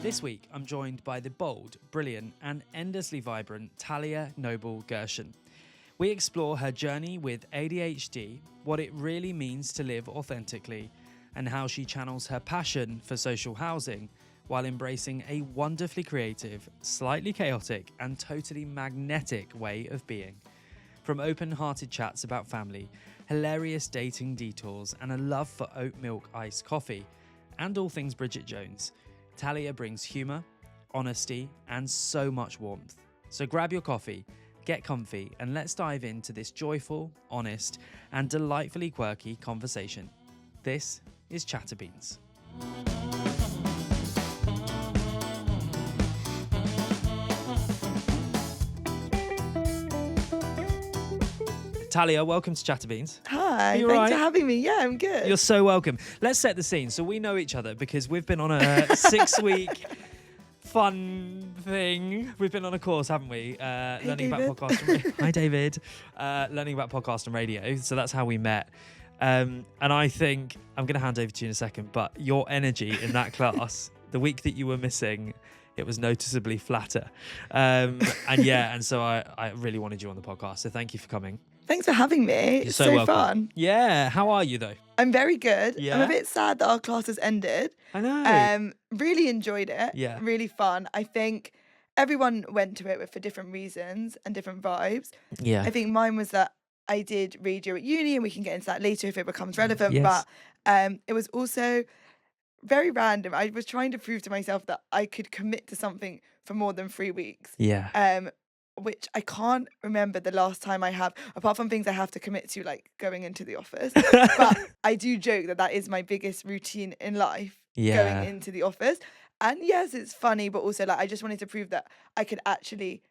This week, I'm joined by the bold, brilliant, and endlessly vibrant Talia Knoble-Gershon. We explore her journey with ADHD, what it really means to live authentically, and how she channels her passion for social housing while embracing a wonderfully creative, slightly chaotic, and totally magnetic way of being. From open-hearted chats about family, hilarious dating detours, and a love for oat milk iced coffee, and all things Bridget Jones, Talia brings humour, honesty, and so much warmth. So grab your coffee, get comfy, and let's dive into this joyful, honest, and delightfully quirky conversation. This is ChatterBeans. Talia, welcome to ChatterBeans. Hi, Are you thanks right? for having me. Yeah, I'm good. You're so welcome. Let's set the scene. So we know each other because we've been on a 6-week fun thing. We've been on a course, haven't we? Learning David. about podcast. Hi, David. Learning about podcast and radio. So that's how we met. And I think I'm going to hand over to you in a second. But your energy in that class, the week that you were missing, it was noticeably flatter. And so I really wanted you on the podcast. So thank you for coming. Thanks for having me. You're It's so so welcome. fun. Yeah. How are you though? I'm very good. Yeah? I'm a bit sad that our class has ended. I know. Really enjoyed it. Yeah. Really fun. I think everyone went to it for different reasons and different vibes. Yeah. I think mine was that I did radio at uni, and we can get into that later if it becomes relevant. Yes. But it was also very random. I was trying to prove to myself that I could commit to something for more than 3 weeks. Yeah. Which I can't remember the last time I have, apart from things I have to commit to, like going into the office. But I do joke that that is my biggest routine in life, Yeah. going into the office. And yes, it's funny, but also like I just wanted to prove that I could actually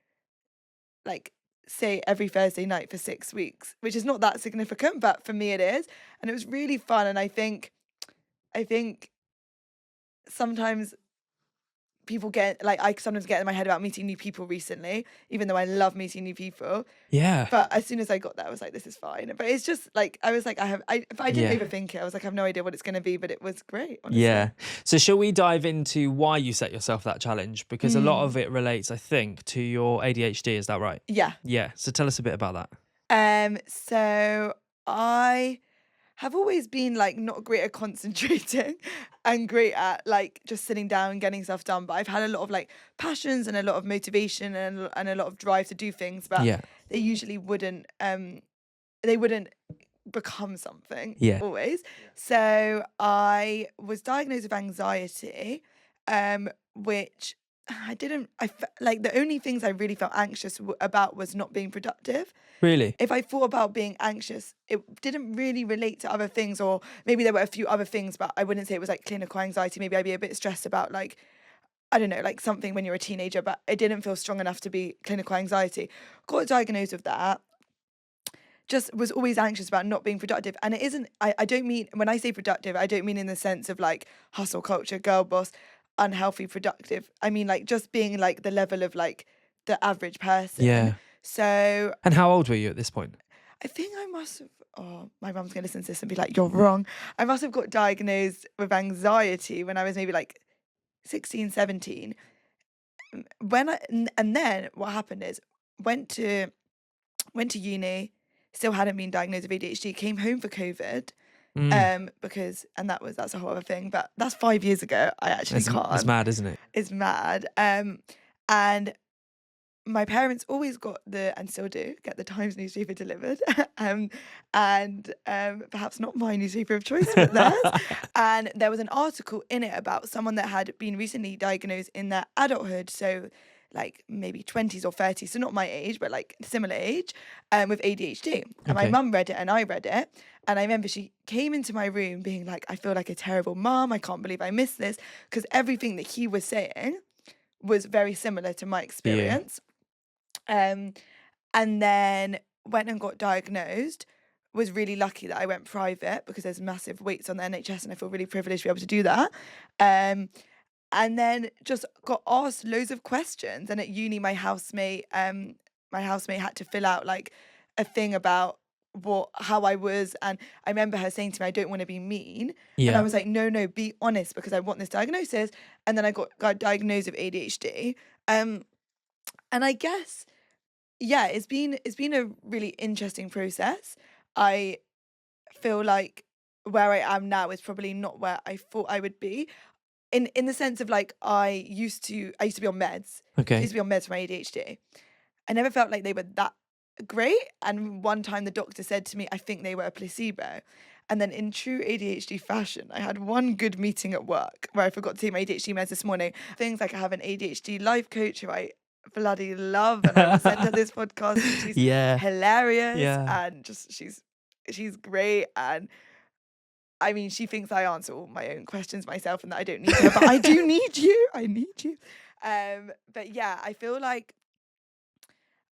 like say every Thursday night for 6 weeks, which is not that significant, but for me it is. And it was really fun. And I think sometimes people get like I sometimes get in my head about meeting new people recently, even though I love meeting new people. Yeah. But as soon as I got there, I was like, this is fine. But it's just like I was like, I didn't Yeah. overthink it. I was like, I have no idea what it's gonna be, but it was great, honestly. Yeah. So shall we dive into why you set yourself that challenge? Because a lot of it relates, I think, to your ADHD. Is that right? Yeah. Yeah. So tell us a bit about that. So I have always been like not great at concentrating and great at like just sitting down and getting stuff done. But I've had a lot of like passions and a lot of motivation and a lot of drive to do things. But Yeah. they usually wouldn't become something Yeah. always. So I was diagnosed with anxiety, which like the only things I really felt anxious about was not being productive. Really? If I thought about being anxious, it didn't really relate to other things, or maybe there were a few other things, but I wouldn't say it was like clinical anxiety. Maybe I'd be a bit stressed about like, I don't know, like something when you're a teenager, but it didn't feel strong enough to be clinical anxiety. Got diagnosed with that. Just was always anxious about not being productive. And it isn't, I don't mean, when I say productive, I don't mean in the sense of like hustle culture, girl boss, unhealthy productive. I mean like just being like the level of like the average person. Yeah. So And how old were you at this point? I think I must have, my mum's going to listen to this and be like, you're wrong. I must have got diagnosed with anxiety when I was maybe like 16, 17. And then what happened is went to uni, still hadn't been diagnosed with ADHD, came home for COVID. Because that's a whole other thing, but that's 5 years ago. I actually can't. It's mad, isn't it? It's mad. And my parents always got and still do, get the Times newspaper delivered. And perhaps not my newspaper of choice, but theirs. And there was an article in it about someone that had been recently diagnosed in their adulthood. So like maybe 20s or 30s, so not my age, but like similar age, with ADHD. And my Okay. mum read it and I read it. And I remember she came into my room being like, I feel like a terrible mum. I can't believe I missed this. Because everything that he was saying was very similar to my experience. And then went and got diagnosed. Was really lucky that I went private because there's massive waits on the NHS and I feel really privileged to be able to do that. And then just got asked loads of questions. And at uni, my housemate had to fill out like a thing about how I was. And I remember her saying to me, I don't want to be mean. And I Yeah. was like, no, be honest, because I want this diagnosis. And then I got diagnosed with ADHD. And I guess, yeah, it's been a really interesting process. I feel like where I am now is probably not where I thought I would be. In the sense of like I used to be on meds. So I Okay. used to be on meds for my ADHD. I never felt like they were that great. And one time the doctor said to me, I think they were a placebo. And then in true ADHD fashion, I had one good meeting at work where I forgot to take my ADHD meds this morning. Things like I have an ADHD life coach who I bloody love, and I will send her this podcast. And she's hilarious, Yeah. and just she's great. And I mean, she thinks I answer all my own questions myself and that I don't need her, but I do need you. I need you. But yeah, I feel like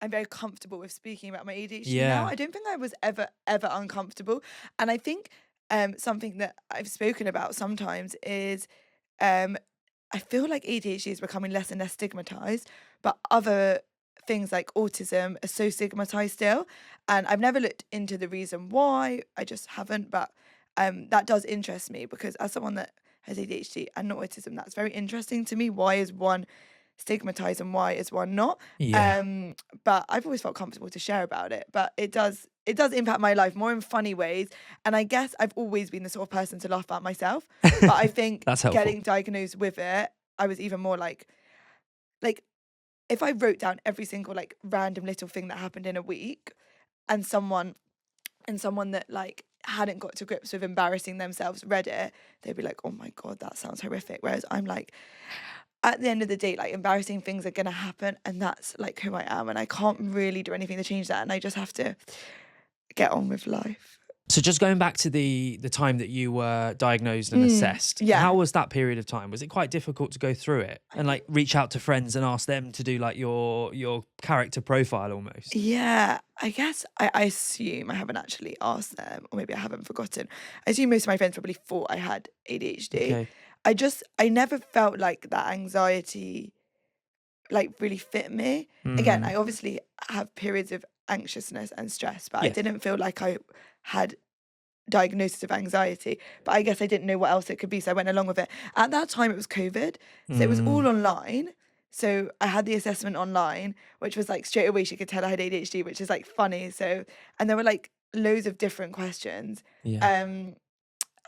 I'm very comfortable with speaking about my ADHD now. Yeah. I don't think I was ever uncomfortable. And I think something that I've spoken about sometimes is I feel like ADHD is becoming less and less stigmatized, but other things like autism are so stigmatized still. And I've never looked into the reason why. I just haven't. But that does interest me, because as someone that has ADHD and not autism, that's very interesting to me. Why is one stigmatized and why is one not? Yeah. But I've always felt comfortable to share about it. But it does impact my life more in funny ways. And I guess I've always been the sort of person to laugh at myself. But I think That's helpful. getting diagnosed with it, I was even more like if I wrote down every single like random little thing that happened in a week, and someone that like hadn't got to grips with embarrassing themselves read it, they'd be like, oh my God, that sounds horrific. Whereas I'm like, at the end of the day, like embarrassing things are gonna happen, and that's like who I am, and I can't really do anything to change that, and I just have to get on with life. So just going back to the time that you were diagnosed and assessed, yeah. how was that period of time? Was it quite difficult to go through it and like reach out to friends and ask them to do like your character profile almost? Yeah, I guess I assume I haven't actually asked them, or maybe I haven't forgotten. I assume most of my friends probably thought I had ADHD. Okay. I never felt like that anxiety like really fit me. Again, I obviously have periods of anxiousness and stress, but I Yes. didn't feel like I had diagnosis of anxiety. But I guess I didn't know what else it could be, so I went along with it. At that time it was COVID, so it was all online. So I had the assessment online, which was like straight away she could tell I had ADHD, which is like funny. So, and there were like loads of different questions. Yeah.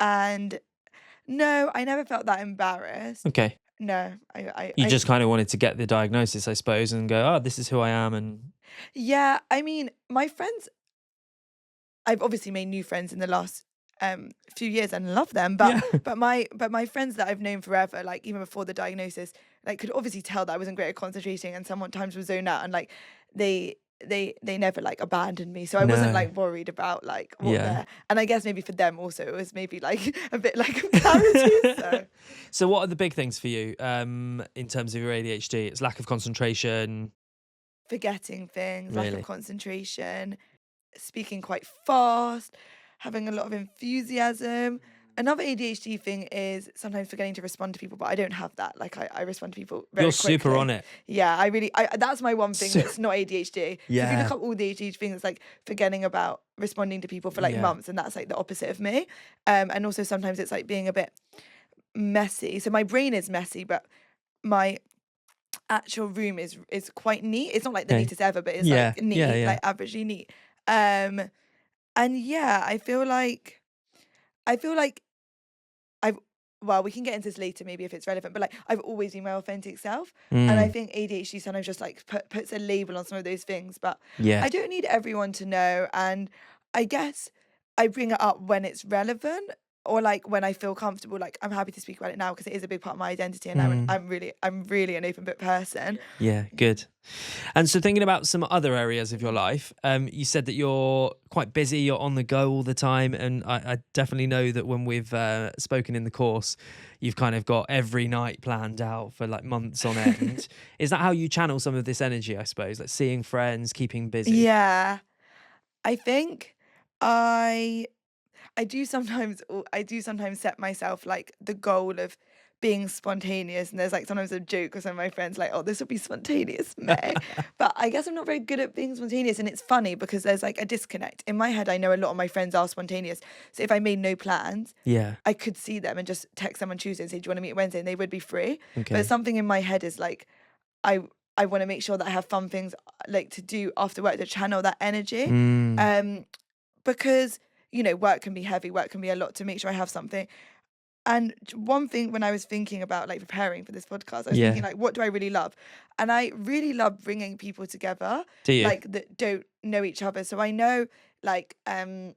And no, I never felt that embarrassed. Okay. No, You just kind of wanted to get the diagnosis, I suppose, and go, oh, this is who I am. And yeah, I mean, my friends, I've obviously made new friends in the last few years and love them, but yeah. but my friends that I've known forever, like even before the diagnosis, like could obviously tell that I wasn't great at concentrating, and sometimes would zone out, and like they never like abandoned me, so I wasn't No. like worried about like what Yeah. they're, and I guess maybe for them also it was maybe like a bit like clarity. So So what are the big things for you in terms of your ADHD? It's lack of concentration. forgetting things, lack Really? of concentration, speaking quite fast, having a lot of enthusiasm. Another ADHD thing is sometimes forgetting to respond to people, but I don't have that. Like I respond to people very You're quickly. super on it. Yeah, that's my one thing that's not ADHD. So if you Yeah. look up all the ADHD things, it's like forgetting about responding to people for like Yeah. months, and that's like the opposite of me. And also sometimes it's like being a bit messy. So my brain is messy, but my actual room is quite neat. It's not like the Okay. neatest ever, but it's Yeah. like neat, Yeah. like averagely neat. And yeah, I feel like I've well, we can get into this later maybe if it's relevant, but like I've always been my authentic self. And I think ADHD sometimes just like puts a label on some of those things, but Yeah. I don't need everyone to know. And I guess I bring it up when it's relevant, or like when I feel comfortable. Like I'm happy to speak about it now because it is a big part of my identity, and I'm really an open book person. Yeah, good. And so thinking about some other areas of your life, you said that you're quite busy, you're on the go all the time. And I definitely know that when we've spoken in the course, you've kind of got every night planned out for like months on end. Is that how you channel some of this energy, I suppose? Like seeing friends, keeping busy? Yeah, I think I do sometimes set myself like the goal of being spontaneous, and there's like sometimes a joke with some of my friends like, oh, this will be spontaneous, May. But I guess I'm not very good at being spontaneous, and it's funny because there's like a disconnect. In my head, I know a lot of my friends are spontaneous. So if I made no plans, Yeah. I could see them and just text them on Tuesday and say, do you want to meet Wednesday? And they would be free. Okay. But something in my head is like, I want to make sure that I have fun things like to do after work to channel that energy. Because, you know, work can be heavy, work can be a lot, to make sure I have something. And one thing when I was thinking about like preparing for this podcast, I was thinking like, what do I really love? And I really love bringing people together, Do you? like that don't know each other. So I know like, I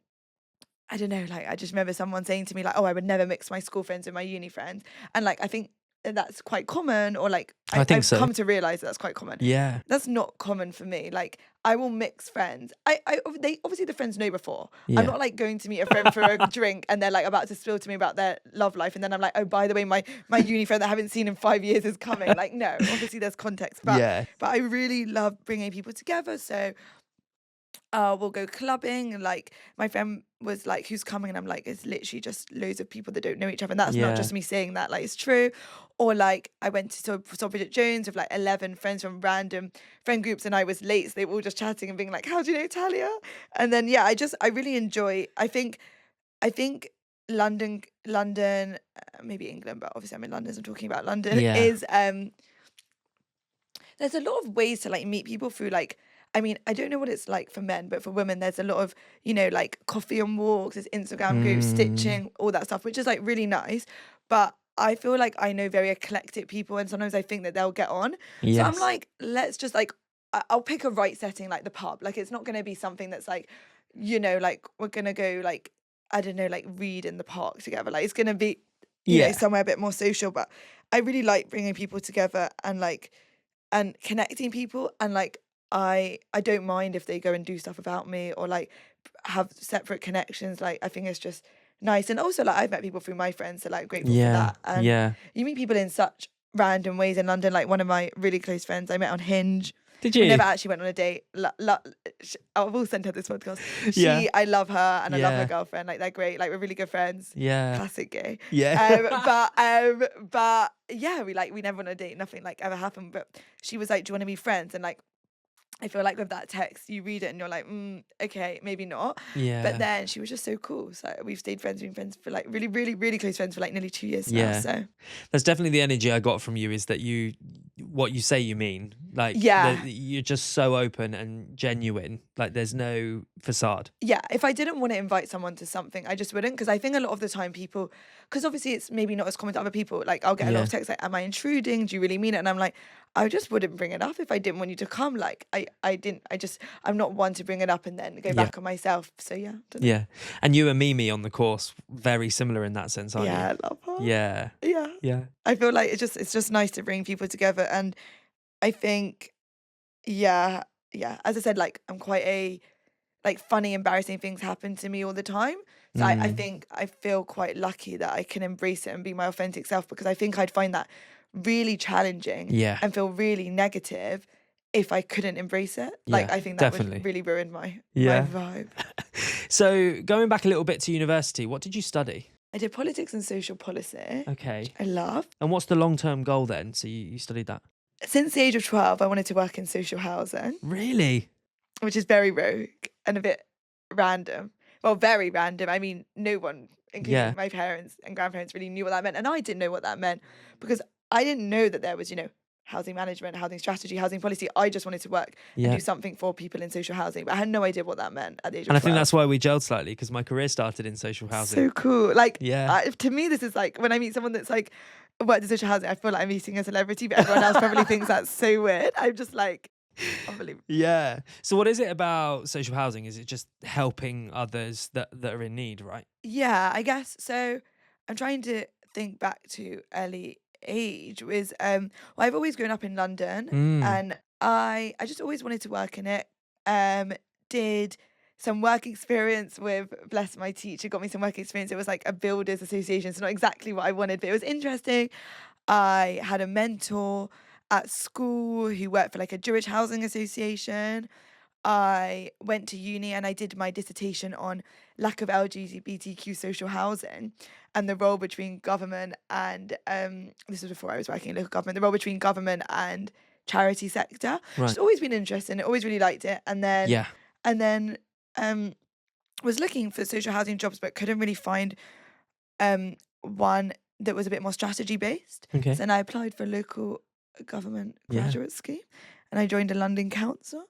don't know, like I just remember someone saying to me like, oh, I would never mix my school friends with my uni friends. And like, I think that's quite common, or like I think I've so. come to realize that's quite common. Yeah. That's not common for me. Like I will mix friends. They obviously the friends know before. Yeah. I'm not like going to meet a friend for a drink and they're like about to spill to me about their love life, and then I'm like, oh, by the way, my uni friend that I haven't seen in 5 years is coming. Like no, obviously there's context, but I really love bringing people together. So we'll go clubbing, and like my friend was like, who's coming? And I'm like, it's literally just loads of people that don't know each other, and that's not just me saying that, like it's true. Or like I went to saw Bridget Jones with like 11 friends from random friend groups, and I was late, so they were all just chatting and being like, how do you know Talia? And then I really enjoy, I think London, maybe England, but obviously I'm in London, so I'm talking about London, is there's a lot of ways to like meet people through like, I mean, I don't know what it's like for men, but for women, there's a lot of, you know, like coffee on walks, there's Instagram groups, stitching, all that stuff, which is like really nice. But I feel like I know very eclectic people, and sometimes I think that they'll get on. So I'm like, let's just like, I'll pick a right setting, like the pub. Like it's not going to be something that's like, you know, like we're going to go like, I don't know, like read in the park together. Like it's going to be, you know, somewhere a bit more social. But I really like bringing people together and like, and connecting people, and like, I don't mind if they go and do stuff without me, or like have separate connections. Like I think it's just nice. And also like I've met people through my friends, so like grateful for that. And you meet people in such random ways in London. Like one of my really close friends I met on Hinge. Did you? We never actually went on a date. I will send her this podcast. I love her, and I love her girlfriend. Like they're great. Like we're really good friends. Classic gay. But yeah, we never went on a date. Nothing like ever happened. But she was like, do you want to be friends? And like, I feel like with that text, you read it and you're like, okay, maybe not. But then she was just so cool. So we've stayed friends, been friends for like really, really, really close friends for like nearly 2 years now. So that's definitely the energy I got from you, is that what you say you mean. Like you're just so open and genuine. Like there's no facade. Yeah. If I didn't want to invite someone to something, I just wouldn't. Because I think a lot of the time people, because obviously it's maybe not as common to other people. Like I'll get a lot of texts like, am I intruding? Do you really mean it? And I'm like, I just wouldn't bring it up if I didn't want you to come. Like I'm not one to bring it up and then go back on myself. So yeah. And you and Mimi on the course, very similar in that sense, aren't you? Yeah, I love her. Yeah. I feel like it's just nice to bring people together. And I think, as I said, like I'm quite a, like funny, embarrassing things happen to me all the time. So I think I feel quite lucky that I can embrace it and be my authentic self, because I think I'd find that really challenging and feel really negative if I couldn't embrace it. Like I think that would really ruin my vibe. So going back a little bit to university, what did you study? I did politics and social policy. Okay. I love. And what's the long-term goal then? So you studied that? Since the age of 12, I wanted to work in social housing. Really? Which is very rogue and a bit random. Well, very random. I mean, no one, including my parents and grandparents, really knew what that meant. And I didn't know what that meant, because I didn't know that there was, you know, housing management, housing strategy, housing policy. I just wanted to work and do something for people in social housing. But I had no idea what that meant at the age of 12. And I think that's why we gelled slightly, because my career started in social housing. So cool. Like, to me, this is like, when I meet someone that's like, worked in social housing, I feel like I'm meeting a celebrity, but everyone else probably thinks that's so weird. I'm just like, unbelievable. Yeah. So what is it about social housing? Is it just helping others that are in need, right? Yeah, I guess. So I'm trying to think back to early age. Was I've always grown up in London, and I just always wanted to work in it. Did some work experience with, bless my teacher, got me some work experience. It was like a builders association, so not exactly what I wanted, but it was interesting. I had a mentor at school who worked for like a Jewish housing association. I went to uni and I did my dissertation on lack of LGBTQ social housing and the role between government and this was before I was working in local government, the role between government and charity sector. Right. It's always been interesting. I always really liked it. And then was looking for social housing jobs but couldn't really find one that was a bit more strategy based. Okay. So then I applied for a local government graduate scheme and I joined a London council.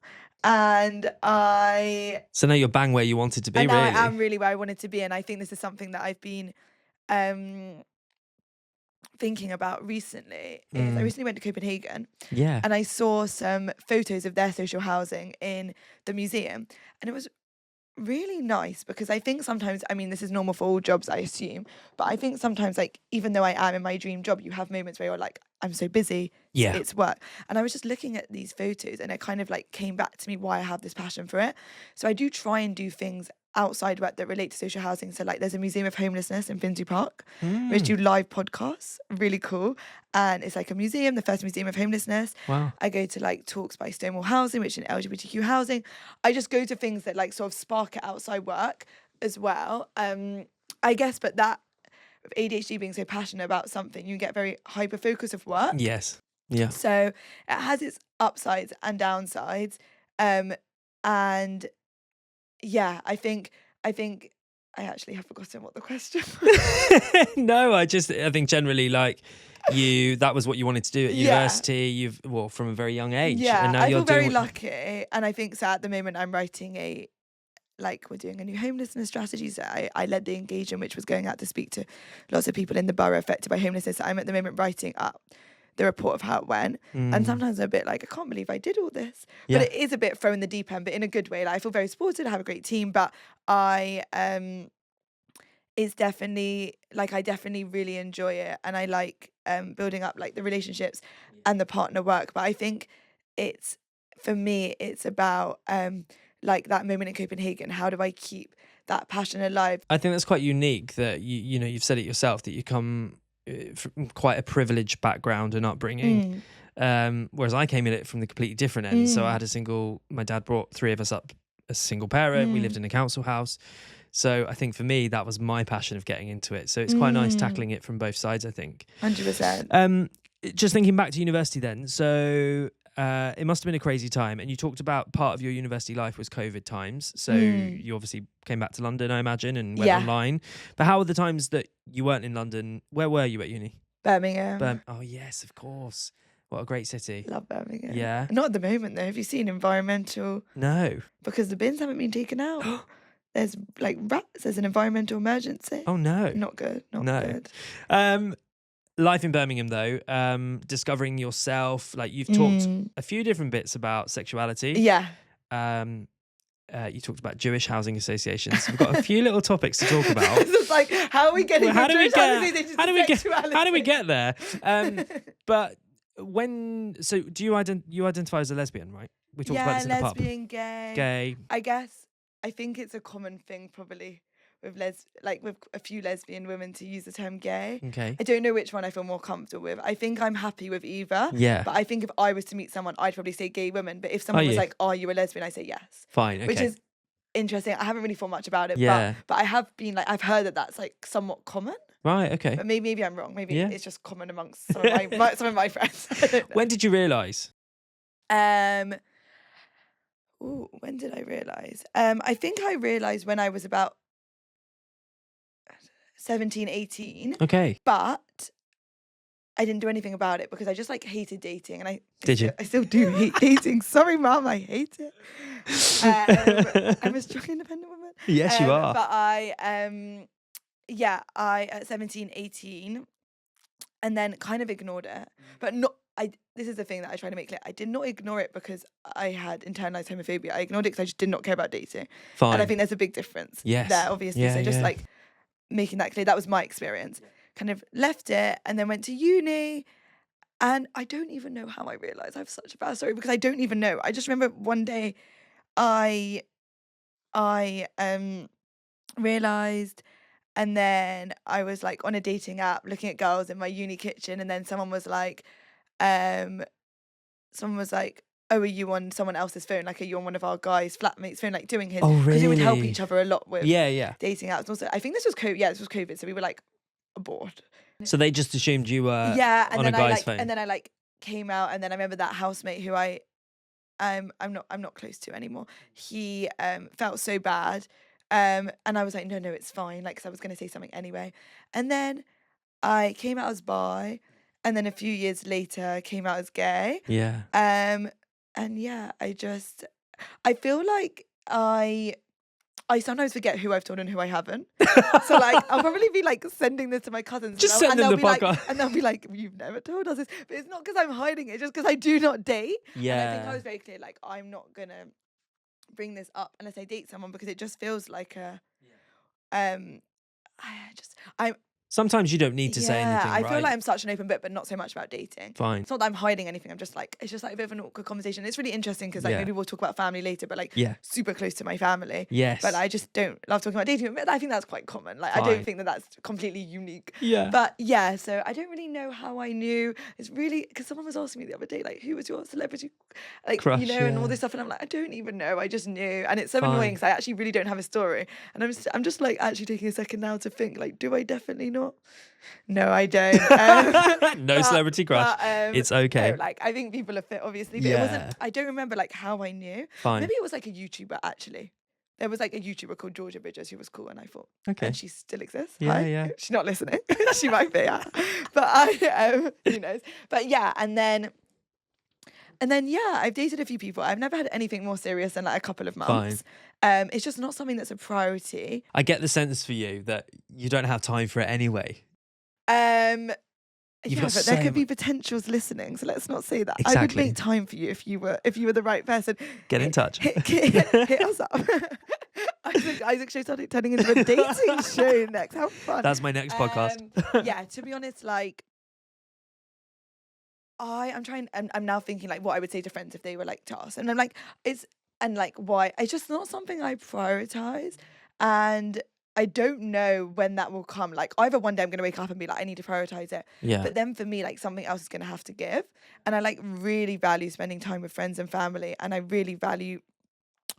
And So now you're bang where you wanted to be, and now really. I am really where I wanted to be. And I think this is something that I've been thinking about recently. Is I recently went to Copenhagen. Yeah. And I saw some photos of their social housing in the museum. And it was really nice because I think sometimes, I mean, this is normal for all jobs, I assume, but I think sometimes, like, even though I am in my dream job, you have moments where you're like, I'm so busy, it's work. And I was just looking at these photos and it kind of like came back to me why I have this passion for it. So I do try and do things outside work that relate to social housing. So like there's a museum of homelessness in Finsbury Park, which do live podcasts, really cool. And it's like a museum, the first museum of homelessness. Wow. I go to like talks by Stonewall Housing, which is LGBTQ housing. I just go to things that like sort of spark it outside work as well. I guess, but that with ADHD being so passionate about something, you get very hyper focused of work. Yes. Yeah. So it has its upsides and downsides. And yeah, I think I actually have forgotten what the question was. No, I think generally like that was what you wanted to do at university. From a very young age. Yeah, and now I you're feel very doing lucky. And I think so at the moment I'm writing we're doing a new homelessness strategy. So I led the engagement, which was going out to speak to lots of people in the borough affected by homelessness. So I'm at the moment writing up the report of how it went. And sometimes I'm a bit like, I can't believe I did all this. But it is a bit thrown the deep end, but in a good way. Like I feel very supported, I have a great team, but it's definitely like I definitely really enjoy it. And I like building up like the relationships and the partner work. But I think for me, it's about like that moment in Copenhagen. How do I keep that passion alive? I think that's quite unique that you've said it yourself that you come from quite a privileged background and upbringing, whereas I came in it from the completely different end. So I had my dad brought three of us up as a single parent. We lived in a council house. So I think for me, that was my passion of getting into it. So it's quite nice tackling it from both sides, I think. 100%. Just thinking back to university then. So it must have been a crazy time. And you talked about part of your university life was COVID times. So you obviously came back to London, I imagine, and went online. But how were the times that you weren't in London? Where were you at uni? Birmingham. Oh, yes, of course. What a great city. Love Birmingham. Yeah. Not at the moment, though. Have you seen environmental? No. Because the bins haven't been taken out. There's like rats. There's an environmental emergency. Oh, no. Not good. Not good. Life in Birmingham, though, discovering yourself, like you've talked a few different bits about sexuality. Yeah. You talked about Jewish housing associations. We've got a few little topics to talk about. It's like, how are we getting how do we get there? But do you identify as a lesbian, right? We talked about this in the pub. Lesbian, gay. I guess I think it's a common thing probably with with a few lesbian women to use the term gay. Okay. I don't know which one I feel more comfortable with. I think I'm happy with either. Yeah. But I think if I was to meet someone, I'd probably say gay woman. But if someone was like, "Are you a lesbian?" I say yes. Fine. Okay. Which is interesting. I haven't really thought much about it. Yeah. But I have been like, I've heard that that's like somewhat common. Right. Okay. But maybe I'm wrong. Maybe it's just common amongst some of my friends. When did you realise? When did I realise? I think I realised when I was about 17, 18. Okay. But I didn't do anything about it because I just like hated dating. And I still do hate dating. Sorry, Mum, I hate it. I'm a strong, independent woman. Yes, you are. But I at 17, 18, and then kind of ignored it. But this is the thing that I try to make clear. I did not ignore it because I had internalized homophobia. I ignored it because I just did not care about dating. Fine. And I think there's a big difference there, obviously. Yeah, so just like making that clear. That was my experience. Kind of left it and then went to uni. And I don't even know how I realised I have such a bad story because I don't even know. I just remember one day I realised, and then I was like on a dating app looking at girls in my uni kitchen, and then someone was like, oh, are you on someone else's phone? Like, are you on one of our guys' flatmates' phone? Like, doing his. Oh, Because we would help really? each other a lot with Yeah. dating apps. Also, I think this was COVID. Yeah, this was COVID. So we were like bored. So they just assumed you were Yeah, and on a then guy's phone. and then I like came out, and then I remember that housemate who I'm not close to anymore. He felt so bad. And I was like, no, it's fine. Like, 'cause I was gonna say something anyway. And then I came out as bi, and then a few years later came out as gay. Yeah. And yeah, I feel like I sometimes forget who I've told and who I haven't. So like, I'll probably be like sending this to my cousins. Just and send them they'll the be like, podcast. and they'll be like, you've never told us this. But it's not because I'm hiding it, it's just because I do not date. Yeah. And I think I was very clear, like, I'm not gonna bring this up unless I date someone, because it just feels like I'm Sometimes you don't need to say anything, I right? feel like I'm such an open book, but not so much about dating. Fine. It's not that I'm hiding anything. I'm just like, it's just like a bit of an awkward conversation. It's really interesting because like Yeah. maybe we'll talk about family later, but like super close to my family. Yes. But I just don't love talking about dating. But I think that's quite common. Like, I Fine. don't think that that's completely unique. Yeah. But yeah, so I don't really know how I knew. It's really, because someone was asking me the other day, like, who was your celebrity, like, Crush, you know, and all yeah. this stuff. And I'm like, I don't even know. I just knew. And it's so Fine. annoying because I actually really don't have a story. And I'm just like actually taking a second now to think, like, do I definitely not? No, I don't. No celebrity crush. It's okay. No, like, I think people are fit, obviously, but it wasn't. I don't remember like how I knew. Fine. Maybe it was like a YouTuber actually. There was like a YouTuber called Georgia Bridges who was cool, and I thought, Okay. and she still exists. Yeah, Hi. yeah. She's not listening. She might be, yeah. But who knows? But yeah, and then yeah, I've dated a few people. I've never had anything more serious than like a couple of months. It's just not something that's a priority. I get the sense for you that you don't have time for it anyway. Yeah, but there could be potentials listening, so let's not say that. Exactly. I would make time for you if you were the right person. Get in touch. Hit us up. Isaac Show started turning into a dating show next. How fun! That's my next podcast. Yeah, to be honest, like I'm now thinking like what I would say to friends if they were like to us, and I'm like why it's just not something I prioritize, and I don't know when that will come. Like, either one day I'm going to wake up and be like, I need to prioritize it. Yeah. But then for me, like, something else is going to have to give. And I like really value spending time with friends and family. And I really value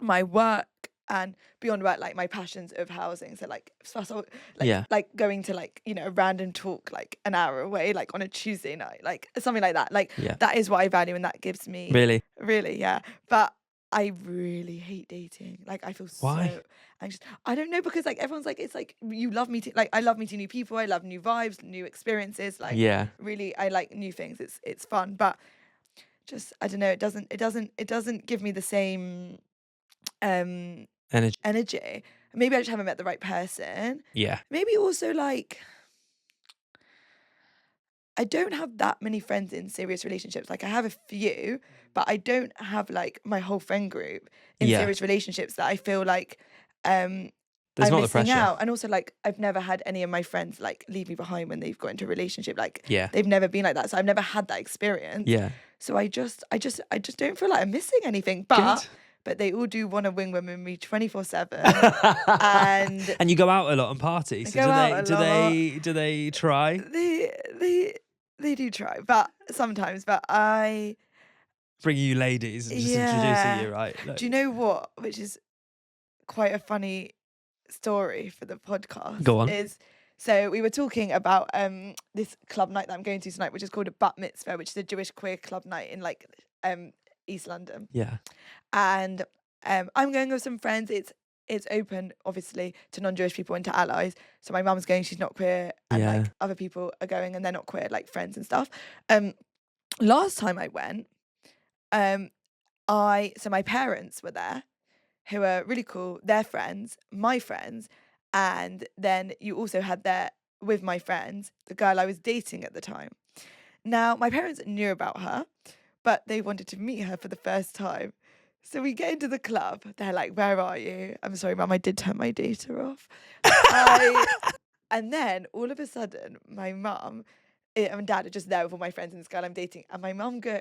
my work and beyond work, like my passions of housing. So like going to like, you know, a random talk, like an hour away, like on a Tuesday night, like something like that. Like that is what I value. And that gives me really, yeah. But I really hate dating. Like, I feel so anxious. I don't know, because like everyone's like, it's like you love meeting. Like, I love meeting new people. I love new vibes, new experiences. Like, really, I like new things. It's fun, but just I don't know. It doesn't give me the same energy. Maybe I just haven't met the right person. Yeah. Maybe also like, I don't have that many friends in serious relationships. Like, I have a few, but I don't have like my whole friend group in serious relationships that I feel like I'm missing out. And also, like, I've never had any of my friends like leave me behind when they've got into a relationship. Like, they've never been like that. So I've never had that experience. Yeah. So I just don't feel like I'm missing anything. But they all do want to wing women me 24/7. And you go out a lot and party. So do they try? They do try, but sometimes. But I bring you ladies and just introducing you, right? Do you know what? Which is quite a funny story for the podcast. Go on. So we were talking about this club night that I'm going to tonight, which is called a bat mitzvah, which is a Jewish queer club night in like East London. Yeah. And I'm going with some friends. It's open, obviously, to non-Jewish people and to allies. So my mum's going, she's not queer, and like other people are going and they're not queer, like friends and stuff. Last time I went, so my parents were there, who are really cool, their friends, my friends, and then you also had there with my friends, the girl I was dating at the time. Now, my parents knew about her, but they wanted to meet her for the first time. So we get into the club. They're like, where are you? I'm sorry, Mum, I did turn my data off. And then all of a sudden, my mum and dad are just there with all my friends and this girl I'm dating. And my mum goes,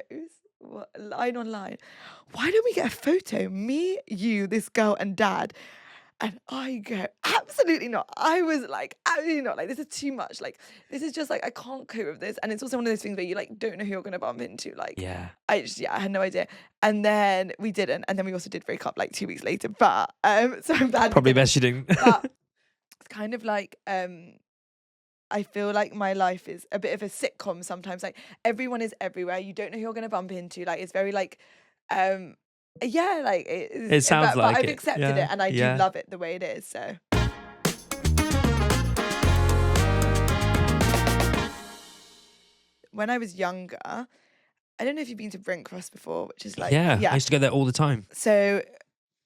line on line, why don't we get a photo? Me, you, this girl and dad. And I go, absolutely not. I was like, absolutely not. Like, this is too much. Like, this is just like, I can't cope with this. And it's also one of those things where you like don't know who you're going to bump into. Like, Yeah. I had no idea. And then we didn't. And then we also did break up like 2 weeks later. But so I'm glad. Probably best you didn't. But it's kind of like, I feel like my life is a bit of a sitcom sometimes. Like, everyone is everywhere. You don't know who you're going to bump into. Like, it's very like, yeah, like It sounds but like I've it. accepted it, and I do love it the way it is. So when I was younger, I don't know if you've been to Brent Cross before, which is like I used to go there all the time. So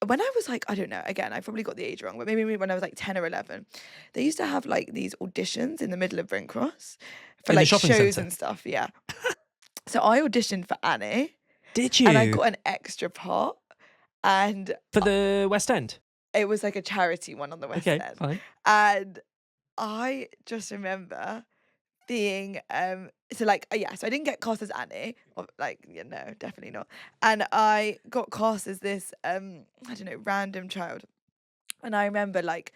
when I was like, I don't know, again, I probably got the age wrong, but maybe when I was like 10 or 11, they used to have like these auditions in the middle of Brent Cross for In the like shopping shows centre? and stuff. Yeah. So I auditioned for Annie. Did you? And I got an extra part. And for the West End? It was like a charity one on the West End. Fine. And I just remember being so like so I didn't get cast as Annie, or like no, definitely not. And I got cast as this I don't know, random child. And I remember like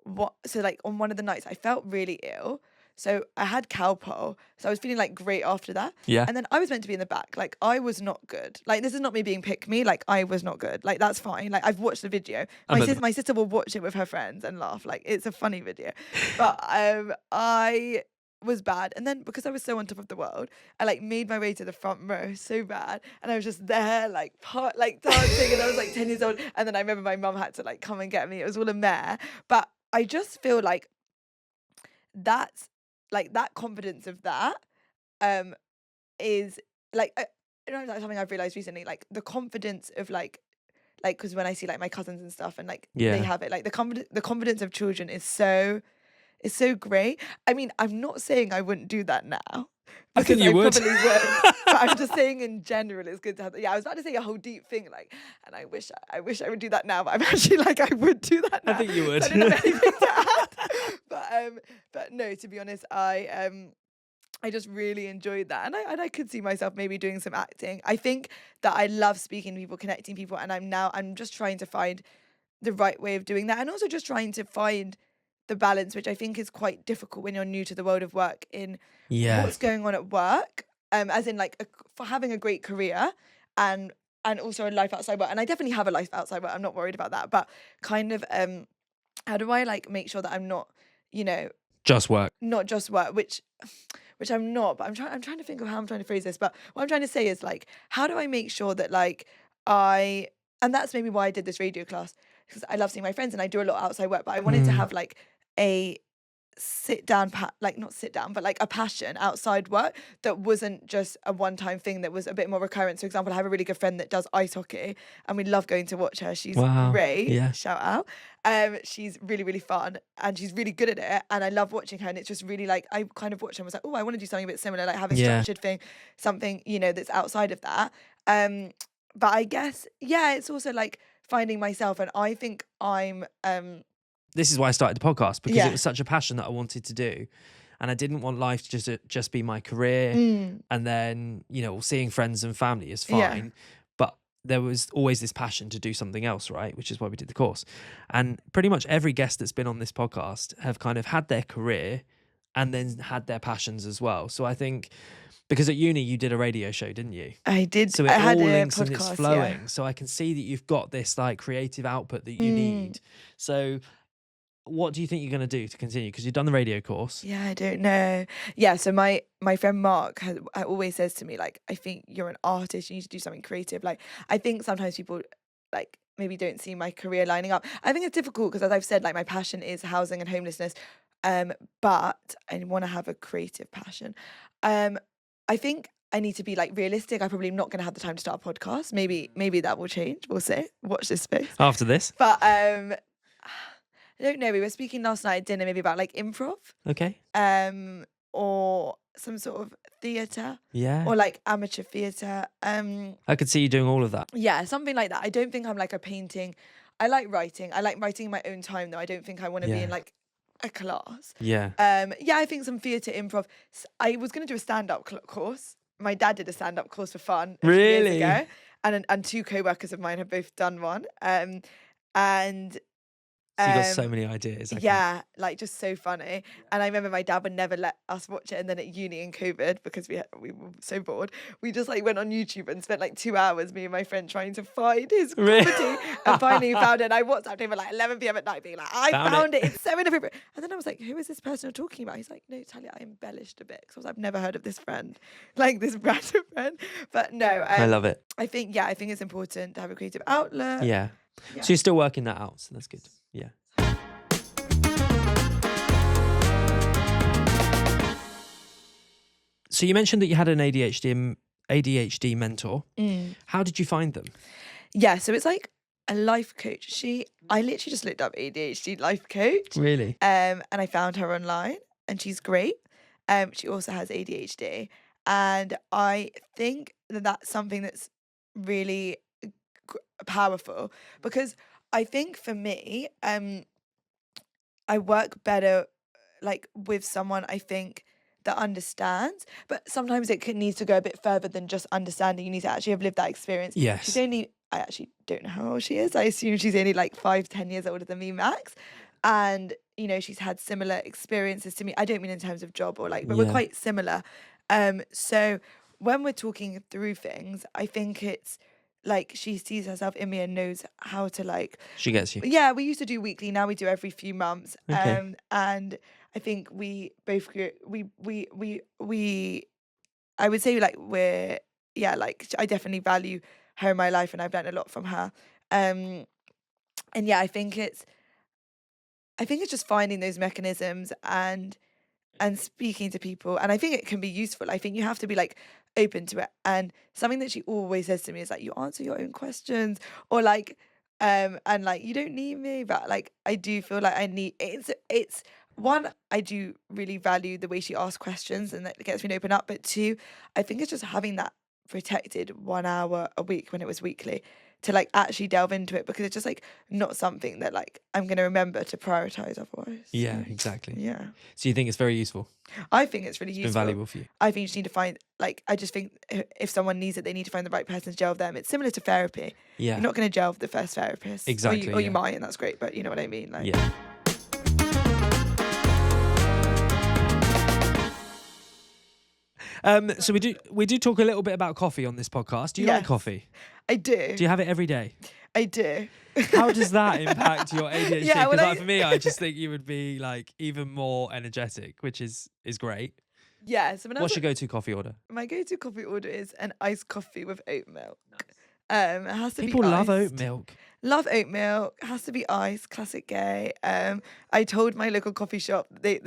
on one of the nights I felt really ill. So I had Calpol, so I was feeling like great after that. Yeah. And then I was meant to be in the back. Like, I was not good. Like, this is not me being pick me. Like, I was not good. Like, that's fine. Like, I've watched the video. My sister will watch it with her friends and laugh. Like, it's a funny video. But I was bad. And then because I was so on top of the world, I like made my way to the front row so bad. And I was just there like dancing, and I was like 10 years old. And then I remember my mum had to like come and get me. It was all a mare. But I just feel like that's like that confidence of that is like that's something I've realized recently, like the confidence of like because when I see like my cousins and stuff and like they have it, like the confidence of children is so great. I mean, I'm not saying I wouldn't do that now. I think you would. Probably would. But I'm just saying in general it's good to have that. Yeah, I was about to say a whole deep thing, like, and I wish I would do that now, but I'm actually like I would do that now. I think you would. So I don't have anything to add. But no, to be honest, I just really enjoyed that, and I could see myself maybe doing some acting. I think that I love speaking to people, connecting people, and I'm just trying to find the right way of doing that, and also just trying to find the balance, which I think is quite difficult when you're new to the world of work, in what's going on at work, as in like for having a great career and also a life outside work. And I definitely have a life outside work. I'm not worried about that. But kind of how do I like make sure that I'm not, just work, not just work, which I'm not. But I'm trying to think of how I'm trying to phrase this. But what I'm trying to say is like, how do I make sure that like and that's maybe why I did this radio class, because I love seeing my friends and I do a lot outside work, but I wanted to have like a not sit down, but like a passion outside work that wasn't just a one-time thing, that was a bit more recurrent. So, for example, I have a really good friend that does ice hockey, and we love going to watch her. She's great. Yeah. Shout out. She's really, really fun, and she's really good at it, and I love watching her. And it's just really like, I kind of watched her and was like, oh, I want to do something a bit similar, like have a structured thing, something that's outside of that. But I guess it's also like finding myself, and I think I'm this is why I started the podcast, because it was such a passion that I wanted to do, and I didn't want life to just be my career, and then seeing friends and family is fine, but there was always this passion to do something else, right? Which is why we did the course. And pretty much every guest that's been on this podcast have kind of had their career and then had their passions as well. So I think, because at uni you did a radio show, didn't you? I did. So it I had all a links podcast, and it's flowing. So I can see that you've got this like creative output that you need. So what do you think you're going to do to continue? Because you've done the radio course. Yeah, I don't know. Yeah, so my friend Mark always says to me, like, I think you're an artist, you need to do something creative. Like, I think sometimes people like maybe don't see my career lining up. I think it's difficult because, as I've said, like my passion is housing and homelessness. But I want to have a creative passion. I think I need to be like realistic. I'm probably not going to have the time to start a podcast. Maybe that will change. We'll see. Watch this space. After this. But I don't know. We were speaking last night at dinner maybe about like improv. Okay. Or some sort of theatre. Yeah. Or like amateur theatre. I could see you doing all of that. Yeah, something like that. I don't think I'm like a painting. I like writing. I like writing in my own time though. I don't think I want to be in like a class. Yeah. I think some theatre, improv. I was going to do a stand-up course. My dad did a stand-up course for fun a few years ago. And two co-workers of mine have both done one. And So you got so many ideas. Okay. Yeah, like just so funny. And I remember my dad would never let us watch it. And then at uni in COVID, because we were so bored, we just like went on YouTube and spent like 2 hours, me and my friend, trying to find his Really? comedy. And finally found it. And I WhatsApped him at like 11 p.m. at night being like, I found it. It's so inappropriate. And then I was like, who is this person you're talking about? He's like, no, Talia, I embellished a bit. Because I was like, I've never heard of this friend, like this random friend. But no. I love it. I think it's important to have a creative outlet. Yeah. So you're still working that out. So that's good. Yeah. So you mentioned that you had an ADHD mentor. How did you find them? Yeah, so it's like a life coach. I literally just looked up ADHD life coach. Really? And I found her online, and she's great. She also has ADHD, and I think that that's something that's really powerful, because I think for me, I work better like with someone, I think, that understands, but sometimes it needs to go a bit further than just understanding. You need to actually have lived that experience. Yes. I actually don't know how old she is. I assume she's only like 5-10 years older than me max. And, you know, she's had similar experiences to me. I don't mean in terms of job or like, but we're quite similar. So when we're talking through things, I think it's like she sees herself in me and knows how to like. She gets you. Yeah, we used to do weekly. Now we do every few months. Okay. And I think we both I would say like I definitely value her in my life, and I've learned a lot from her. And yeah, I think it's just finding those mechanisms and speaking to people, and I think it can be useful. I think you have to be like open to it. And something that she always says to me is like, you answer your own questions, or like and like, you don't need me, but like I do feel like I need it's one, I do really value the way she asks questions, and that gets me to open up. But two, I think it's just having that protected 1 hour a week when it was weekly to like actually delve into it, because it's just like not something that like I'm going to remember to prioritize otherwise. Yeah, exactly. Yeah. So you think it's very useful? I think it's really useful. Been valuable for you? I think you just need to find, like, I just think if someone needs it, they need to find the right person to gel with them. It's similar to therapy. Yeah. You're not going to gel with the first therapist. Exactly. Or you might, and that's great, but you know what I mean? Like, yeah. So we do talk a little bit about coffee on this podcast. Do you like coffee? I do. Do you have it every day? I do. How does that impact your ADHD? Yeah, Because like, for me, I just think you would be like even more energetic, which is great. Yeah. So what's your go-to coffee order? My go-to coffee order is an iced coffee with oat milk. It has to People be love iced. oat milk. Love oat milk. Has to be iced. Classic gay. I told my local coffee shop they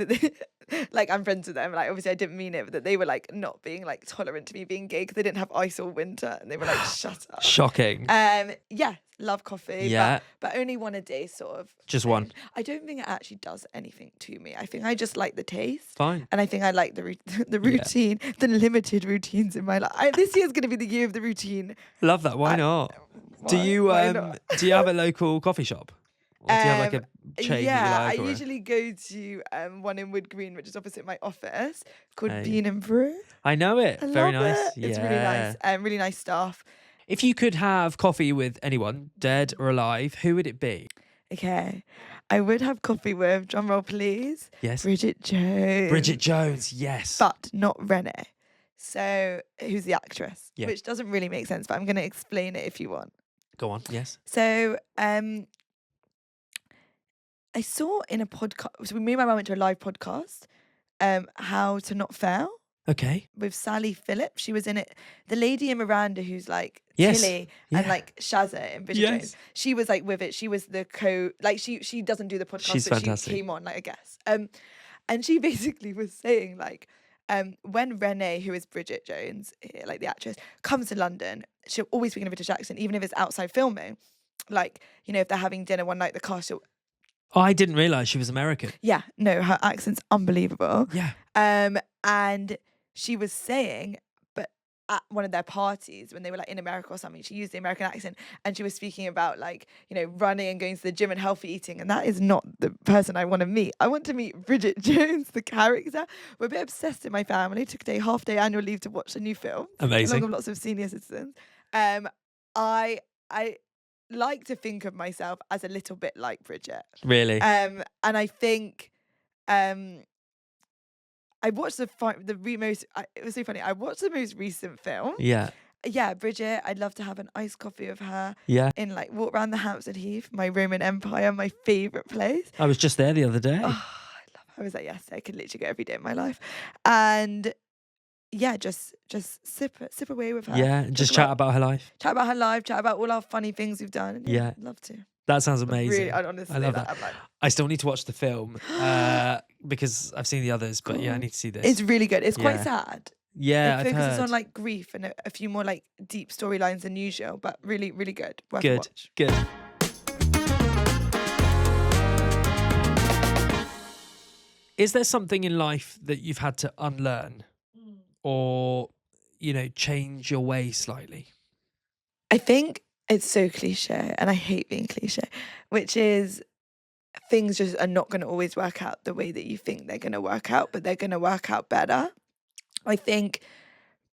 like, I'm friends with them. Like, obviously I didn't mean it, but that they were like not being like tolerant to me being gay because they didn't have ice all winter, and they were like, shut up. Shocking. Yeah, love coffee. Yeah. But only one a day, sort of. Just one. I don't think it actually does anything to me. I think I just like the taste. Fine. And I think I like the routine, the limited routines in my life. This year's going to be the year of the routine. Love that. Why not? Do you have a local coffee shop? Or do you have like a chain that you like? I usually go to one in Wood Green, which is opposite my office, called Bean and Brew. I know it. Very nice. It's really nice. Really nice staff. If you could have coffee with anyone, dead or alive, who would it be? Okay. I would have coffee with, drum roll please. Yes. Bridget Jones. Bridget Jones, yes. But not Renee. So, who's the actress? Yeah. Which doesn't really make sense, but I'm going to explain it if you want. Go on, yes. So, I saw in a podcast, so me and my mum went to a live podcast, How to Not Fail. Okay. With Sally Phillips. She was in it. The lady in Miranda who's like Yes. Tilly and like Shazza in Bridget Jones. She was like with it. She was the she doesn't do the podcast, She's but fantastic. she came on like a guest. And she basically was saying like, when Renee, who is Bridget Jones, like the actress, comes to London, she'll always speak in a British accent, even if it's outside filming. Like, you know, if they're having dinner one night, the cast, she'll... Oh, I didn't realise she was American. Yeah, no, her accent's unbelievable. Yeah. And she was saying, but at one of their parties, when they were like in America or something, she used the American accent, and she was speaking about like, you know, running and going to the gym and healthy eating. And that is not the person I want to meet. I want to meet Bridget Jones, the character. We're a bit obsessed in my family. Took a half day annual leave to watch a new film. Amazing. Along with lots of senior citizens. like to think of myself as a little bit like Bridget. Really? And I think I watched it was so funny. I watched the most recent film. Yeah. Yeah, Bridget, I'd love to have an iced coffee with her. Yeah. In like walk around the Hampstead Heath, my Roman Empire, my favourite place. I was just there the other day. Oh, I was like, yes, I could literally go every day of my life. And yeah, just sip away with her. Yeah, just chat about her life. Chat about her life, chat about all our funny things we've done. Yeah. I'd love to. That sounds amazing. Really, I honestly love that. I'm like, I still need to watch the film because I've seen the others, but yeah, I need to see this. It's really good. It's quite sad. Yeah, it I've focuses heard. on like grief and a few more like deep storylines than usual, but really, really good. Worth a Good, watch. good. Is there something in life that you've had to unlearn or, change your way slightly? I think it's so cliche, and I hate being cliche, which is things just are not going to always work out the way that you think they're going to work out, but they're going to work out better. I think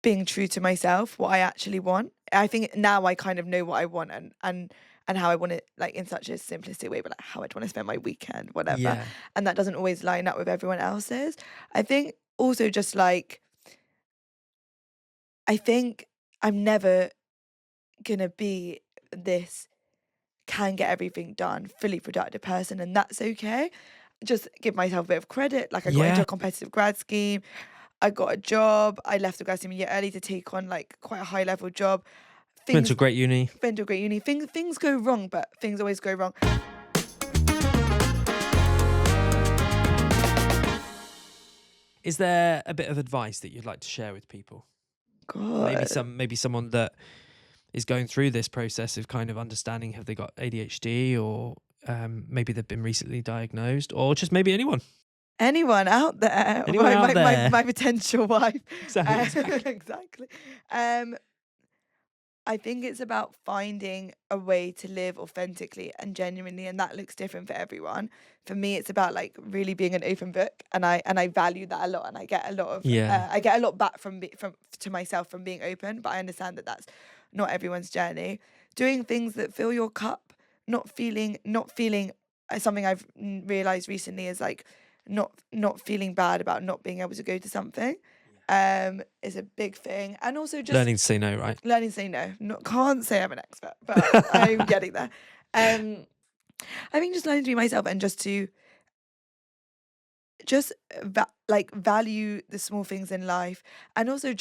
being true to myself, what I actually want. I think now I kind of know what I want and how I want it, like in such a simplistic way, but like how I'd want to spend my weekend, whatever. Yeah. And that doesn't always line up with everyone else's. I think also just like, I think I'm never gonna be this can get everything done, fully productive person, and that's okay. Just give myself a bit of credit. Like I got into a competitive grad scheme, I got a job, I left the grad scheme a year early to take on like quite a high level job. Went to a great uni. Things go wrong, but things always go wrong. Is there a bit of advice that you'd like to share with people? God. Maybe someone that is going through this process of kind of understanding, have they got ADHD, or maybe they've been recently diagnosed, or just maybe anyone out there. My potential wife. Exactly. I think it's about finding a way to live authentically and genuinely, and that looks different for everyone. For me, it's about like really being an open book, and I value that a lot, and I get a lot of I get a lot back from to myself from being open. But I understand that that's not everyone's journey. Doing things that fill your cup, not feeling something I've realized recently is like not feeling bad about not being able to go to something. Is a big thing, and also just learning to say no, right? Learning to say no. Can't say I'm an expert, but I'm getting there. I think just learning to be myself and just to value the small things in life, and also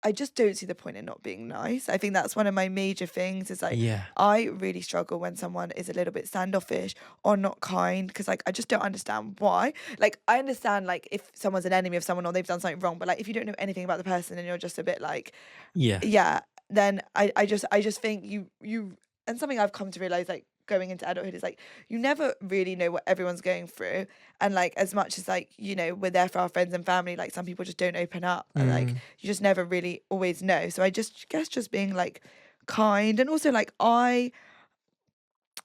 I just don't see the point in not being nice. I think that's one of my major things is like, I really struggle when someone is a little bit standoffish or not kind, because like I just don't understand why. Like I understand like if someone's an enemy of someone or they've done something wrong, but like if you don't know anything about the person and you're just a bit like, then I just think you and something I've come to realize like going into adulthood is like you never really know what everyone's going through, and like as much as like we're there for our friends and family, like some people just don't open up, and like you just never really always know. So I guess just being like kind, and also like I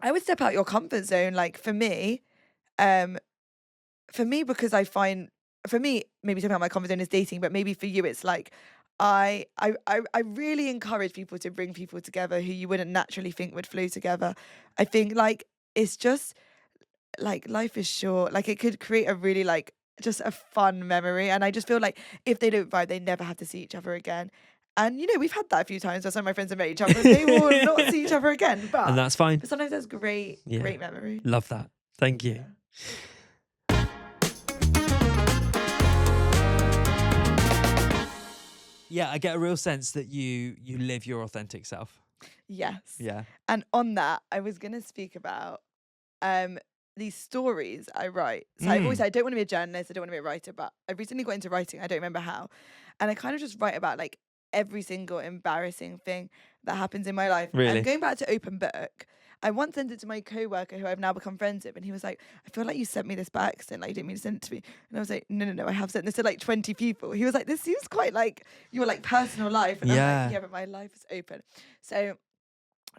would step out your comfort zone. Like for me because I find for me maybe stepping out my comfort zone is dating, but maybe for you it's like I really encourage people to bring people together who you wouldn't naturally think would flow together. I think like it's just like life is short. Like it could create a really like just a fun memory, and I just feel like if they don't vibe, they never have to see each other again. And we've had that a few times where some of my friends have met each other and they will not see each other again. And that's fine. But sometimes there's great memory. Love that. Thank you. Yeah, I get a real sense that you live your authentic self. Yes. Yeah. And on that, I was going to speak about these stories I write. So I've always said I don't want to be a journalist, I don't want to be a writer, but I recently got into writing, I don't remember how. And I kind of just write about like every single embarrassing thing that happens in my life. Really? And going back to open book, I once sent it to my co-worker who I've now become friends with, and he was like, I feel like you sent me this by accident, like you didn't mean to send it to me. And I was like, no, I have sent this to like 20 people. He was like, this seems quite like your like personal life. And I'm like, yeah, but my life is open. So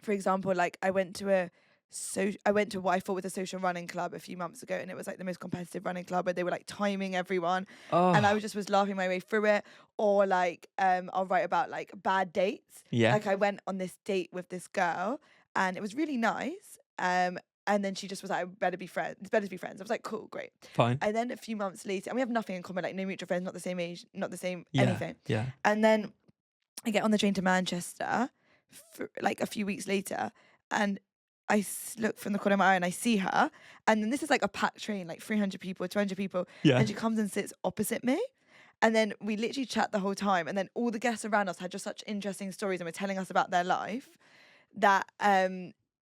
for example, like I went to so I went to what I thought was a social running club a few months ago, and it was like the most competitive running club where they were like timing everyone, and I was laughing my way through it. Or like I'll write about like bad dates. Yeah. Like I went on this date with this girl, and it was really nice. And then she just was like, "I better be friends. It's better to be friends." I was like, "Cool, great, fine." And then a few months later, and we have nothing in common, like no mutual friends, not the same age, not the same Yeah. anything. Yeah. And then I get on the train to Manchester for like a few weeks later, and I look from the corner of my eye and I see her. And then this is like a packed train, like 300 people, 200 people. Yeah. And she comes and sits opposite me. And then we literally chat the whole time. And then all the guests around us had just such interesting stories and were telling us about their life that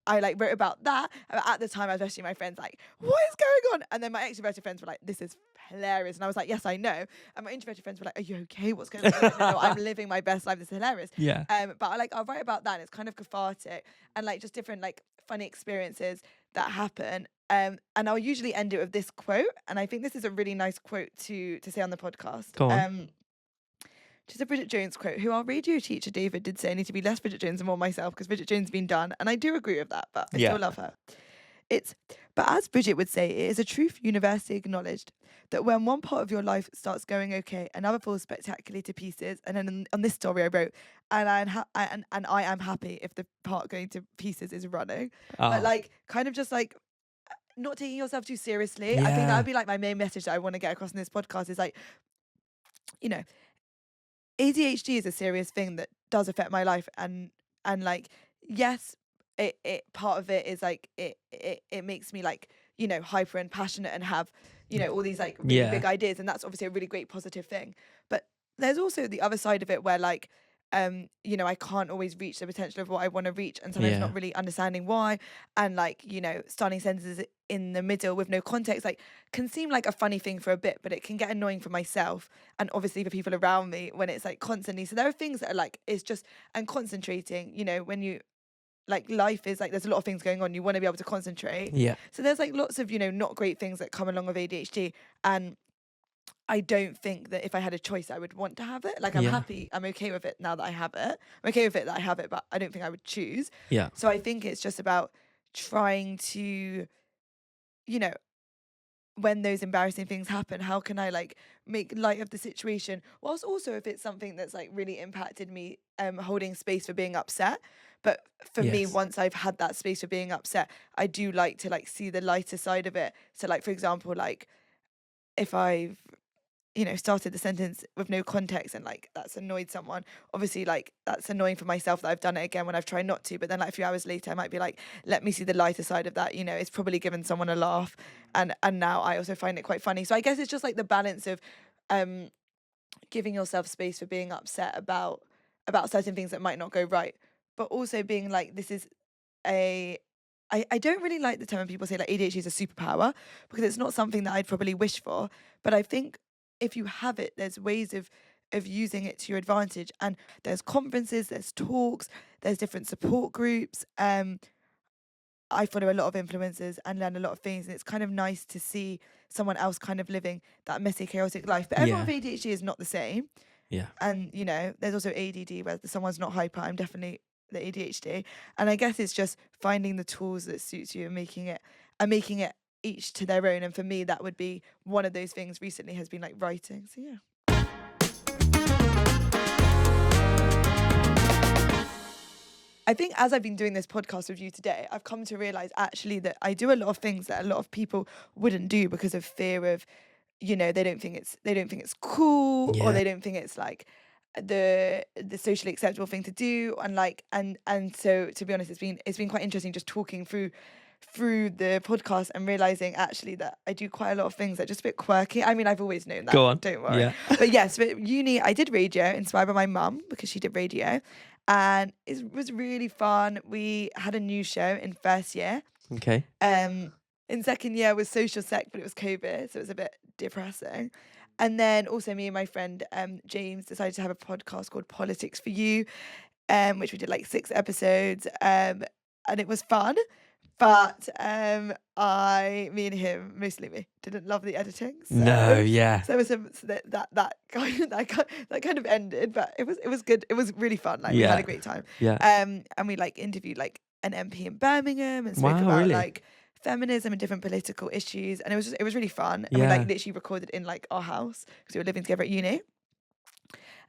I like wrote about that. At the time I was messaging my friends like, what is going on? And then my extroverted friends were like, this is hilarious. And I was like, yes, I know. And my introverted friends were like, are you okay? What's going on? Like, no, I'm living my best life. This is hilarious. Yeah. But I'll write about that, and it's kind of cathartic and like just different like funny experiences that happen. And I'll usually end it with this quote, and I think this is a really nice quote to say on the podcast. Go on. Just a Bridget Jones quote, who our radio teacher David did say I need to be less Bridget Jones and more myself, because Bridget Jones has been done, and I do agree with that, but I still love her. But as Bridget would say, it is a truth universally acknowledged that when one part of your life starts going okay, another falls spectacularly to pieces. And then on this story I wrote, and I am happy if the part going to pieces is running. But like kind of just like not taking yourself too seriously. I think that would be like my main message that I want to get across in this podcast is like, you know, ADHD is a serious thing that does affect my life, and like yes, it part of it is like it makes me like, you know, hyper and passionate and have, you know, all these like really big ideas, and that's obviously a really great positive thing. But there's also the other side of it where like you know, I can't always reach the potential of what I want to reach, and sometimes not really understanding why, and like, you know, starting sentences in the middle with no context like can seem like a funny thing for a bit, but it can get annoying for myself and obviously for people around me when it's like constantly. So there are things that are like, it's just, and concentrating, you know, when you like life is like there's a lot of things going on, you want to be able to concentrate. So there's like lots of, you know, not great things that come along with ADHD, and I don't think that if I had a choice I would want to have it. Like I'm happy, I'm okay with it now that I have it. I'm okay with it that I have it, but I don't think I would choose. So I think it's just about trying to, you know, when those embarrassing things happen, how can I like make light of the situation, whilst also if it's something that's like really impacted me, holding space for being upset. But for me, once I've had that space for being upset, I do like to like see the lighter side of it. So like, for example, like if I've, you know, started the sentence with no context and like that's annoyed someone, obviously like that's annoying for myself that I've done it again when I've tried not to, but then like a few hours later I might be like, let me see the lighter side of that, you know, it's probably given someone a laugh, and now I also find it quite funny. So I guess it's just like the balance of giving yourself space for being upset about certain things that might not go right, but also being like, this is I don't really like the term when people say like ADHD is a superpower, because it's not something that I'd probably wish for, but I think if you have it, there's ways of using it to your advantage. And there's conferences, there's talks, there's different support groups. I follow a lot of influencers and learn a lot of things, and it's kind of nice to see someone else kind of living that messy, chaotic life. But everyone with ADHD is not the same. And, you know, there's also ADD where someone's not hyper. I'm definitely the ADHD. And I guess it's just finding the tools that suits you and making it each to their own. And for me, that would be one of those things recently has been like writing. So yeah. I think as I've been doing this podcast with you today, I've come to realize actually that I do a lot of things that a lot of people wouldn't do because of fear of, you know, they don't think it's cool, or they don't think it's like the socially acceptable thing to do, and like and so to be honest, it's been quite interesting just talking through the podcast and realizing actually that I do quite a lot of things that are just a bit quirky. I mean, I've always known that. Go on. Don't worry. But yes, but uni I did radio, inspired by my mum because she did radio, and it was really fun. We had a news show in first year. Okay. In second year was social sec, but it was COVID, so it was a bit depressing. And then also me and my friend James decided to have a podcast called Politics for You, which we did like 6 episodes, and it was fun. But me and him, mostly me, didn't love the editing. So, so there was that kind of ended, but it was good. It was really fun. Like we had a great time. And we like interviewed like an MP in Birmingham and spoke Wow, about really? like feminism and different political issues, and it was really fun. And we Yeah. like literally recorded in like our house because we were living together at uni.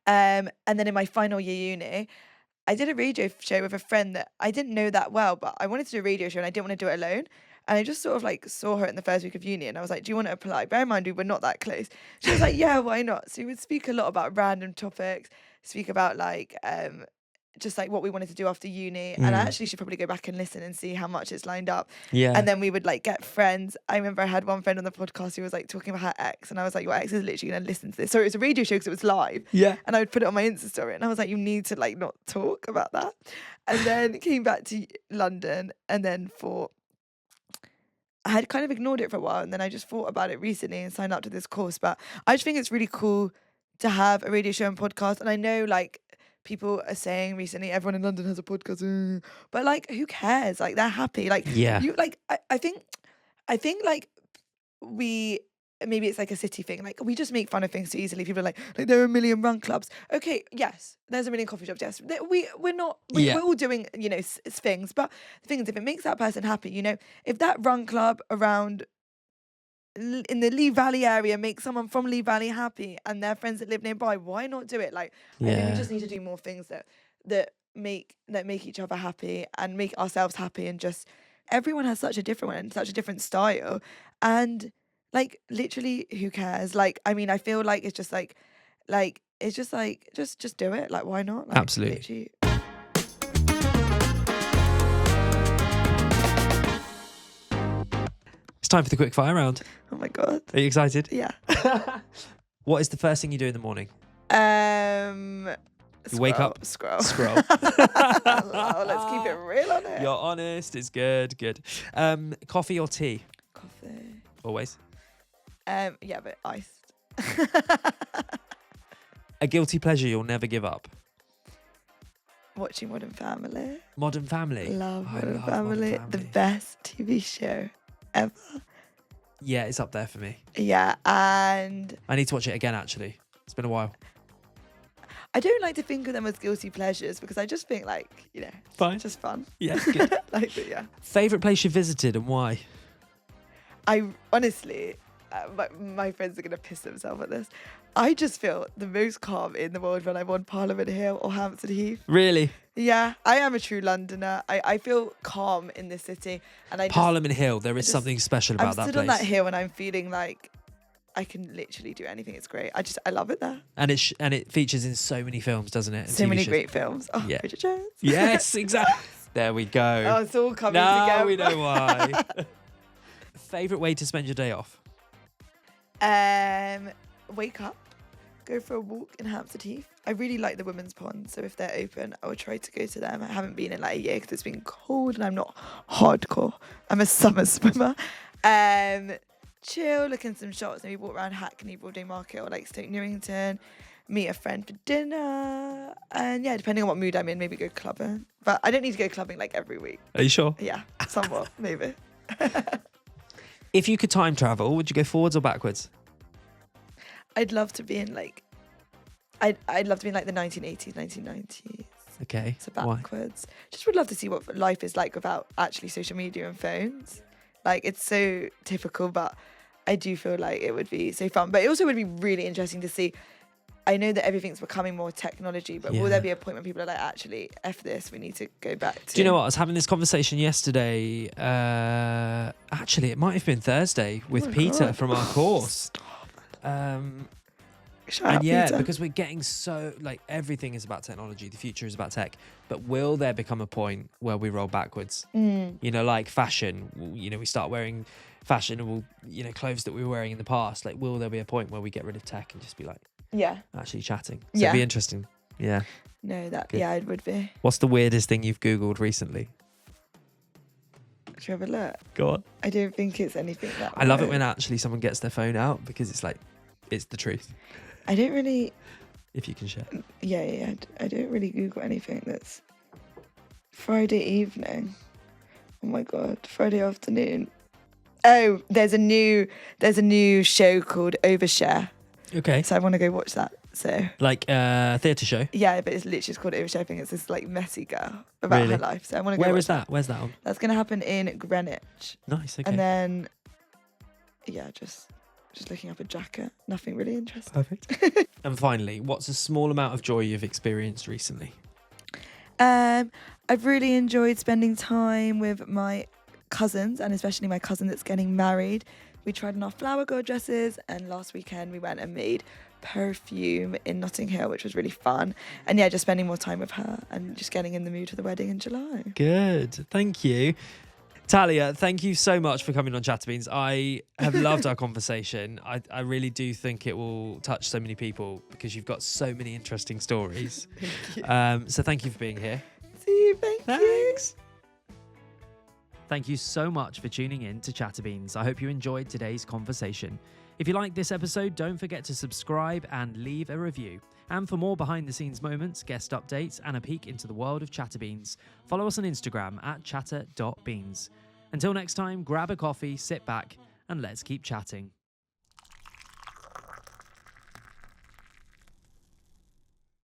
And then in my final year uni, I did a radio show with a friend that I didn't know that well, but I wanted to do a radio show and I didn't want to do it alone. And I just sort of like saw her in the first week of uni and I was like, do you want to apply? Bear in mind, we were not that close. She was like, yeah, why not? So we would speak a lot about random topics, speak about like just like what we wanted to do after uni. And I actually should probably go back and listen and see how much it's lined up. Yeah. And then we would like get friends. I remember I had one friend on the podcast who was like talking about her ex, and I was like, your ex is literally going to listen to this. So it was a radio show because it was live. Yeah. And I would put it on my Insta story, and I was like, you need to like not talk about that. And then came back to London, and then I had kind of ignored it for a while, and then I just thought about it recently and signed up to this course. But I just think it's really cool to have a radio show and podcast. And I know like people are saying recently everyone in London has a podcast, but like who cares? Like they're happy. Like you like I think like we maybe it's like a city thing. Like we just make fun of things too easily. People are like there are a million run clubs. Okay, yes, there's a million coffee shops. Yes, we're all doing things. But the thing is, if it makes that person happy, if that run club around in the Lee Valley area makes someone from Lee Valley happy and their friends that live nearby, why not do it? Like I think we just need to do more things that make each other happy and make ourselves happy, and just everyone has such a different one, such a different style, and like literally who cares? Like I mean I feel like it's just like it's just like just do it. Like why not? Like, absolutely. Literally. It's time for the quick fire round. Oh my god. Are you excited? Yeah. What is the first thing you do in the morning? You wake up. Scroll. Oh, let's keep it real on it. You're honest. It's good. Coffee or tea? Coffee. Always. Yeah, but iced. A guilty pleasure you'll never give up? Watching Modern Family. Modern Family. Love Modern love Family. Modern The Family. best TV show ever. Yeah, it's up there for me. Yeah, and I need to watch it again, actually. It's been a while. I don't like to think of them as guilty pleasures because I just think like, Fine. it's just fun. Yeah, good. But yeah. Favourite place you visited and why? I honestly, my friends are going to piss themselves at this. I just feel the most calm in the world when I'm on Parliament Hill or Hampstead Heath. Really? Yeah, I am a true Londoner. I feel calm in this city. And Parliament Hill, there is something special about that I'm place. stood on that hill and I'm feeling like I can literally do anything. It's great. I love it there. And it features in so many films, doesn't it? And So TV many shows. great films. Oh, Yeah. Bridget Jones. Yes, exactly. There we go. Oh, it's all coming now together. we know why. Favourite way to spend your day off? Wake up, go for a walk in Hampstead Heath. I really like the women's pond, so if they're open, I will try to go to them. I haven't been in like a year because it's been cold and I'm not hardcore. I'm a summer swimmer. Chill, look in some shops, maybe walk around Hackney, Broadway Market, or like Stoke Newington, meet a friend for dinner, and yeah, depending on what mood I'm in, maybe go clubbing. But I don't need to go clubbing like every week. Are you sure? Yeah, somewhat, maybe. If you could time travel, would you go forwards or backwards? I'd love to be in like, I'd love to be in like the 1980s, 1990s. Okay. So backwards. Just would love to see what life is like without actually social media and phones. Like it's so typical, but I do feel like it would be so fun. But it also would be really interesting to see. I know that everything's becoming more technology, but will there be a point when people are like, actually, F this, we need to go back to... Do you know what? I was having this conversation yesterday. Actually, it might have been Thursday with Peter from our course. Shout out, Peter. Because we're getting so, like, everything is about technology. The future is about tech. But will there become a point where we roll backwards? Like fashion. We start wearing fashionable, clothes that we were wearing in the past. Like, will there be a point where we get rid of tech and just be like, actually chatting? So it'd be interesting. Yeah. No, Good. it would be. What's the weirdest thing you've Googled recently? Should we have a look? Go on. I don't think it's anything that I love it weird. when actually someone gets their phone out because it's like, it's the truth. I don't really... If you can share. Yeah. I don't really Google anything that's Friday evening. Oh my God, Friday afternoon. Oh, there's a new show called Overshare. Okay. So I want to go watch that. So Like a theatre show? yeah, but it's literally just called Irish. I think it's this like messy girl about Really? her life. So I want to go. Where watch is that? Where's that on? That's going to happen in Greenwich. Nice, okay. And then, yeah, just looking up a jacket. Nothing really interesting. Perfect. And finally, what's a small amount of joy you've experienced recently? I've really enjoyed spending time with my cousins, and especially my cousin that's getting married. We tried on our flower girl dresses, and last weekend we went and made perfume in Notting Hill, which was really fun. And yeah, just spending more time with her and just getting in the mood for the wedding in July. Good. Thank you. Talia, thank you so much for coming on ChatterBeans. I have loved our conversation. I really do think it will touch so many people because you've got so many interesting stories. Thank you. So thank you for being here. See you. Thanks. Thank you so much for tuning in to ChatterBeans. I hope you enjoyed today's conversation. If you liked this episode, don't forget to subscribe and leave a review. And for more behind-the-scenes moments, guest updates, and a peek into the world of ChatterBeans, follow us on Instagram at chatter.beans. Until next time, grab a coffee, sit back, and let's keep chatting.